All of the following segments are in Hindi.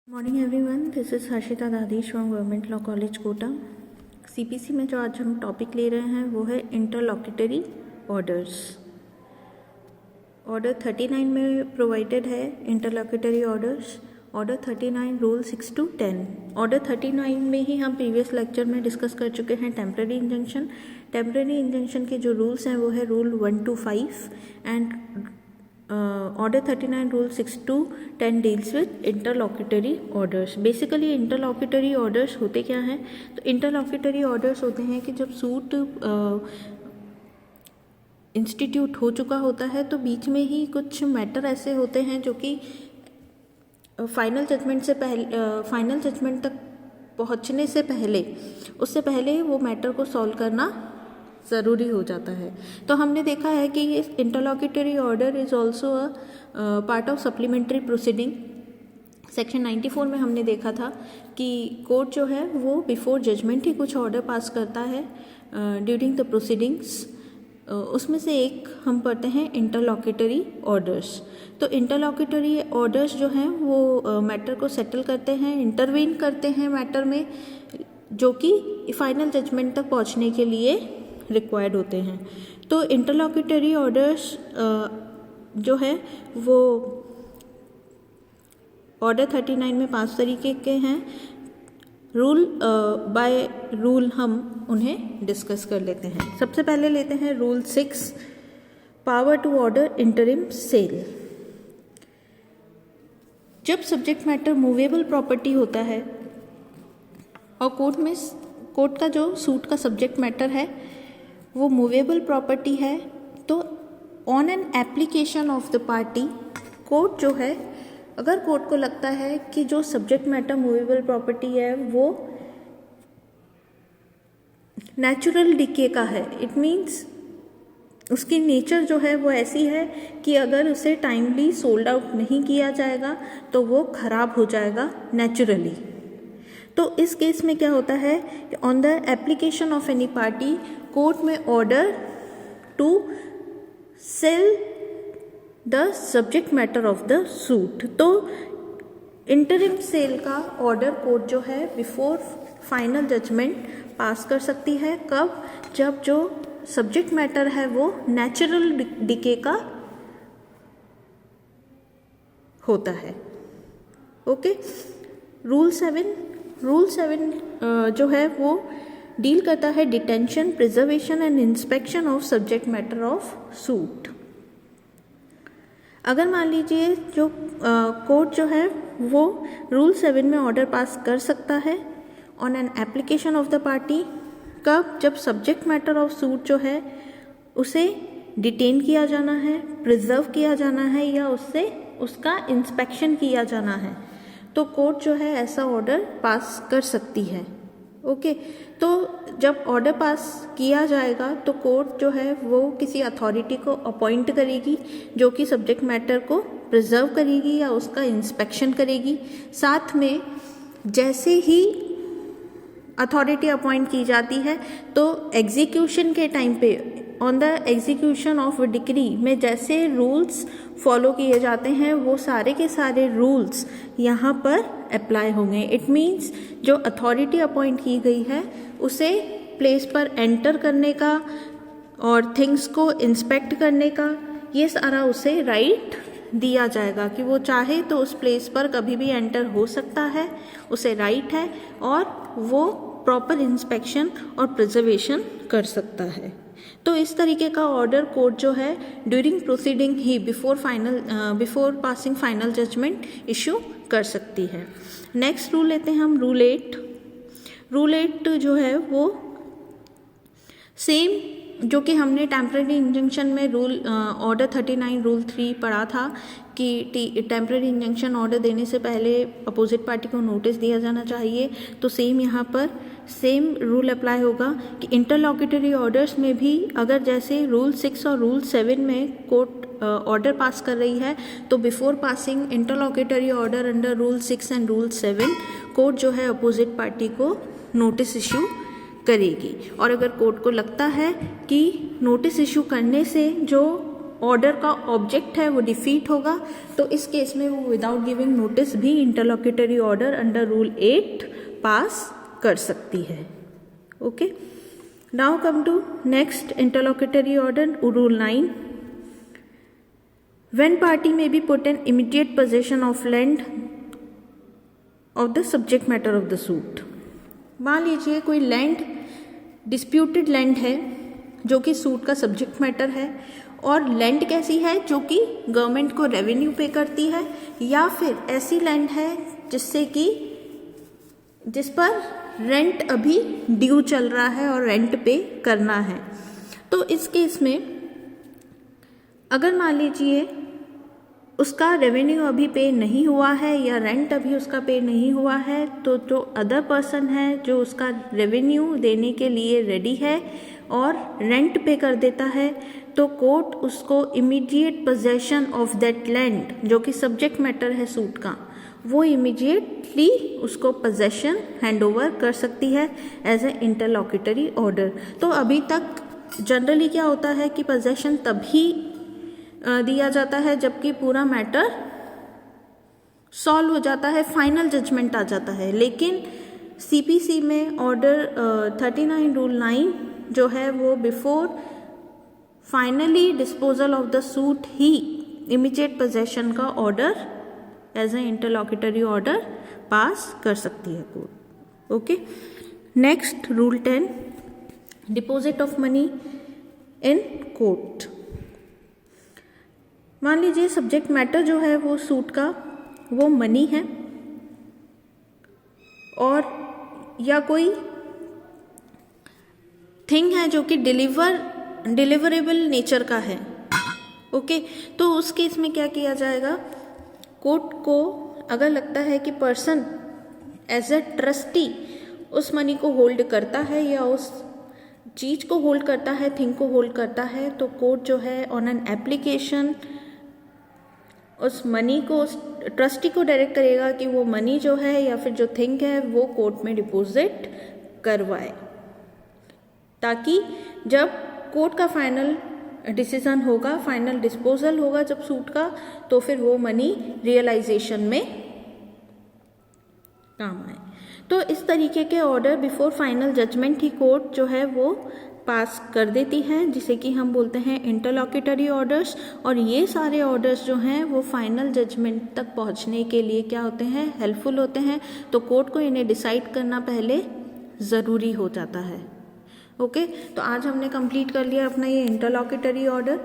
Morning everyone, this is Harshita Dadhich from government law college Kota. CPC में जो आज हम टॉपिक ले रहे हैं वो है इंटरलॉक्यूटरी ऑर्डर्स। ऑर्डर 39 में प्रोवाइडेड है इंटरलॉक्यूटरी orders. Order 39 rule 6 to 10। Order 39 में ही हम प्रीवियस लेक्चर में डिस्कस कर चुके हैं टेम्पररी इंजंक्शन। टेम्पररी इंजंक्शन के जो रूल्स हैं वो है rule 1 to 5 and order 39 rule 6 to 10 deals with इंटरलॉक्यूटरी orders. Basically इंटरलॉक्यूटरी orders होते क्या हैं? तो इंटरलॉक्यूटरी ऑर्डर्स होते हैं कि जब सूट इंस्टीट्यूट हो चुका होता है तो बीच में ही कुछ मैटर ऐसे होते हैं जो कि फाइनल जजमेंट तक पहुंचने से पहले, उससे पहले वो मैटर को सॉल्व करना ज़रूरी हो जाता है। तो हमने देखा है कि ये इंटरलॉक्यूटरी order is also a part of supplementary proceeding. Section 94 में हमने देखा था कि कोर्ट जो है वो बिफोर जजमेंट ही कुछ ऑर्डर पास करता है ड्यूरिंग द प्रोसीडिंग्स। उसमें से एक हम पढ़ते हैं इंटरलॉक्यूटरी ऑर्डर्स। तो इंटरलॉक्यूटरी ऑर्डर्स जो हैं वो मैटर को सेटल करते हैं, इंटरवीन करते हैं मैटर में, जो कि फाइनल जजमेंट तक पहुंचने के लिए रिक्वायर्ड होते हैं। तो इंटरलॉक्यूटरी ऑर्डर्स जो है वो ऑर्डर 39 में 5 तरीके के हैं। रूल बाय रूल हम उन्हें डिस्कस कर लेते हैं। सबसे पहले लेते हैं rule 6, power to order interim sale. जब सब्जेक्ट मैटर मूवेबल प्रॉपर्टी होता है और कोर्ट का जो सूट का सब्जेक्ट मैटर है वो मूवेबल प्रॉपर्टी है, तो on an application of the party court जो है, अगर कोर्ट को लगता है कि जो सब्जेक्ट मैटर मूवेबल प्रॉपर्टी है वो नेचुरल डिके का है, इट मीन्स उसकी नेचर जो है वो ऐसी है कि अगर उसे टाइमली सोल्ड आउट नहीं किया जाएगा तो वो खराब हो जाएगा नेचुरली। तो इस केस में क्या होता है कि on the application of any party court में order to sell the subject matter of the suit. तो इंटरिम सेल का ऑर्डर कोर्ट जो है बिफोर फाइनल जजमेंट पास कर सकती है। कब? जब जो सब्जेक्ट मैटर है वो नेचुरल डिके का होता है। ओके। रूल 7 जो है वो डील करता है detention, preservation and inspection of subject matter of suit. अगर मान लीजिए जो कोर्ट जो है वो रूल 7 में ऑर्डर पास कर सकता है on an application of the party. कब? जब सब्जेक्ट मैटर ऑफ सूट जो है उसे डिटेन किया जाना है, प्रिजर्व किया जाना है या उसका इंस्पेक्शन किया जाना है, तो कोर्ट जो है ऐसा ऑर्डर पास कर सकती है। ओके। तो जब ऑर्डर पास किया जाएगा तो कोर्ट जो है वो किसी अथॉरिटी को अपॉइंट करेगी जो कि सब्जेक्ट मैटर को प्रिजर्व करेगी या उसका इंस्पेक्शन करेगी। साथ में जैसे ही अथॉरिटी अपॉइंट की जाती है तो एग्जीक्यूशन के टाइम पे on the execution of decree में जैसे रूल्स फॉलो किए जाते हैं वो सारे के सारे रूल्स यहाँ पर अप्लाई होंगे। इट मीन्स जो अथॉरिटी अपॉइंट की गई है उसे प्लेस पर एंटर करने का और थिंग्स को इंस्पेक्ट करने का ये सारा उसे राइट दिया जाएगा कि वो चाहे तो उस प्लेस पर कभी भी एंटर हो सकता है, उसे राइट है और वो प्रॉपर इंस्पेक्शन और प्रिजर्वेशन कर सकता है। तो इस तरीके का ऑर्डर कोर्ट जो है ड्यूरिंग प्रोसीडिंग ही before passing final judgement issue कर सकती है। नेक्स्ट रूल लेते हैं हम रूल 8। रूल 8 जो है वो सेम जो कि हमने टेम्पररी इंजंक्शन में ऑर्डर 39 रूल 3 पढ़ा था कि टेम्पररी इंजंक्शन ऑर्डर देने से पहले अपोजिट पार्टी को नोटिस दिया जाना चाहिए। तो सेम यहाँ पर सेम रूल अप्लाई होगा कि इंटरलॉक्यूटरी ऑर्डर्स में भी अगर जैसे रूल 6 और रूल 7 में कोर्ट ऑर्डर पास कर रही है तो before passing इंटरलॉक्यूटरी order under rule 6 and rule 7 court जो है अपोजिट पार्टी को नोटिस इशू करेगी। और अगर कोर्ट को लगता है कि नोटिस इशू करने से जो ऑर्डर का ऑब्जेक्ट है वो डिफीट होगा, तो इस केस में वो विदाउट गिविंग नोटिस भी interlocutory order under rule 8 pass कर सकती है। Okay, now come to next interlocutory order, rule 9। When party may be put in immediate possession of land of the subject matter of the suit. मान लीजिए कोई लैंड, डिस्प्यूटेड लैंड है जो कि सूट का सब्जेक्ट मैटर है, और लैंड कैसी है जो कि गवर्नमेंट को रेवेन्यू पे करती है, या फिर ऐसी लैंड है जिस पर रेंट अभी ड्यू चल रहा है और रेंट पे करना है। तो इस केस में अगर मान लीजिए उसका रेवेन्यू अभी पे नहीं हुआ है या रेंट अभी उसका पे नहीं हुआ है, तो जो अदर पर्सन है जो उसका रेवेन्यू देने के लिए रेडी है और रेंट पे कर देता है, तो कोर्ट उसको immediate possession of that land जो कि सब्जेक्ट मैटर है सूट का, वो इमीडिएटली उसको पोजेशन हैंड ओवर कर सकती है एज ए इंटरलॉक्यूटरी ऑर्डर। तो अभी तक जनरली क्या होता है कि पोजेशन तभी दिया जाता है जबकि पूरा मैटर सॉल्व हो जाता है, फाइनल जजमेंट आ जाता है। लेकिन सीपीसी में ऑर्डर 39 रूल 9 जो है वो before finally disposal of the suit ही इमीडिएट पोजेशन का order as a interlocutory order pass कर सकती है court. Okay, next rule 10, deposit of money in court. मान लीजिए सब्जेक्ट मैटर जो है वो सूट का वो मनी है, और या कोई थिंग है जो कि डिलीवरेबल नेचर का है। ओके, तो उस केस में क्या किया जाएगा, कोर्ट को अगर लगता है कि पर्सन एज ए ट्रस्टी उस मनी को होल्ड करता है या उस चीज को होल्ड करता है, थिंग को होल्ड करता है, तो कोर्ट जो है ऑन एन एप्लीकेशन उस मनी को, ट्रस्टी को डायरेक्ट करेगा कि वो मनी जो है या फिर जो थिंग है वो कोर्ट में डिपॉजिट करवाए, ताकि जब कोर्ट का फाइनल डिसीजन होगा, फाइनल डिस्पोजल होगा जब सूट का, तो फिर वो मनी रियलाइजेशन में काम आए। तो इस तरीके के ऑर्डर बिफोर फाइनल जजमेंट ही कोर्ट जो है वो पास कर देती है, जिसे कि हम बोलते हैं इंटरलॉक्यूटरी ऑर्डर्स। और ये सारे ऑर्डर्स जो हैं वो फाइनल जजमेंट तक पहुंचने के लिए क्या होते हैं, हेल्पफुल होते हैं। तो कोर्ट को इन्हें डिसाइड करना पहले ज़रूरी हो जाता है। ओके, तो आज हमने कंप्लीट कर लिया अपना ये इंटरलॉक्यूटरी ऑर्डर,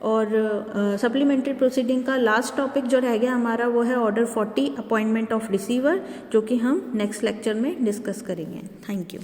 और सप्लीमेंट्री प्रोसीडिंग का लास्ट टॉपिक जो रह गया हमारा वो है ऑर्डर 40, अपॉइंटमेंट ऑफ रिसीवर, जो कि हम नेक्स्ट लेक्चर में डिस्कस करेंगे। Thank you.